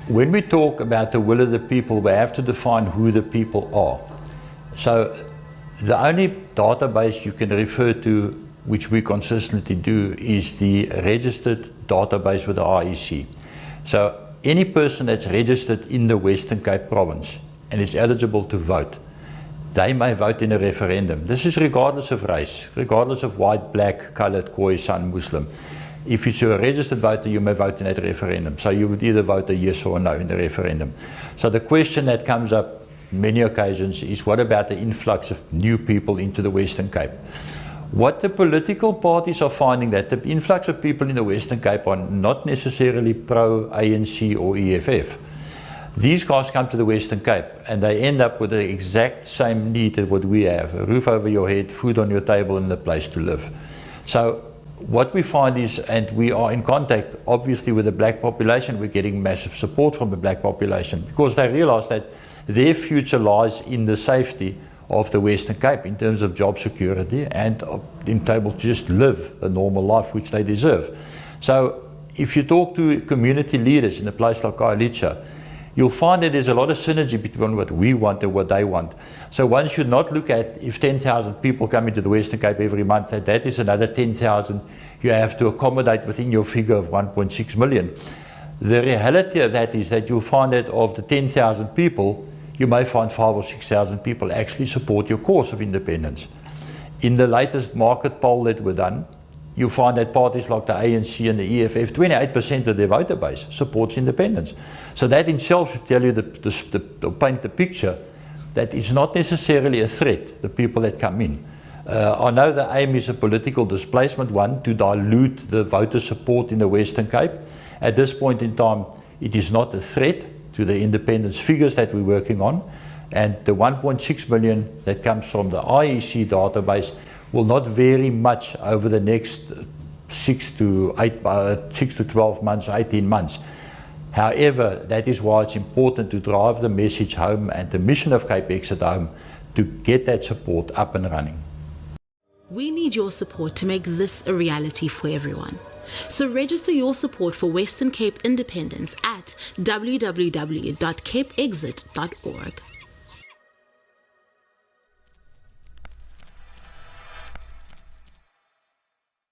when we talk about the will of the people, we have to define who the people are. So the only database you can refer to, which we consistently do, is the registered database with the IEC. So any person that's registered in the Western Cape province and is eligible to vote, they may vote in a referendum. This is regardless of race, regardless of white, black, colored, Khoi, San, Muslim. If it's a registered voter, you may vote in a referendum. So you would either vote a yes or a no in the referendum. So the question that comes up many occasions is, what about the influx of new people into the Western Cape? What the political parties are finding, that the influx of people in the Western Cape are not necessarily pro-ANC or EFF. These guys come to the Western Cape and they end up with the exact same need as what we have: a roof over your head, food on your table, and a place to live. So what we find is, and we are in contact obviously with the black population, we're getting massive support from the black population because they realize that their future lies in the safety of the Western Cape in terms of job security and in able to just live a normal life which they deserve. So if you talk to community leaders in a place like Khayelitsha, you'll find that there's a lot of synergy between what we want and what they want. So one should not look at, if 10,000 people come into the Western Cape every month, that is another 10,000 you have to accommodate within your figure of 1.6 million. The reality of that is that you'll find that of the 10,000 people, you may find 5,000 or 6,000 people actually support your cause of independence. In the latest market poll that were done, you find that parties like the ANC and the EFF, 28% of their voter base supports independence. So that in itself should tell you, paint the picture that it's not necessarily a threat, the people that come in. I know the aim is a political displacement one, to dilute the voter support in the Western Cape. At this point in time, it is not a threat to the independence figures that we're working on. And the 1.6 million that comes from the IEC database will not vary much over the next 6 to 12 months, 18 months. However, that is why it's important to drive the message home and the mission of CapeXit home to get that support up and running. We need your support to make this a reality for everyone. So register your support for Western Cape independence at www.capeexit.org.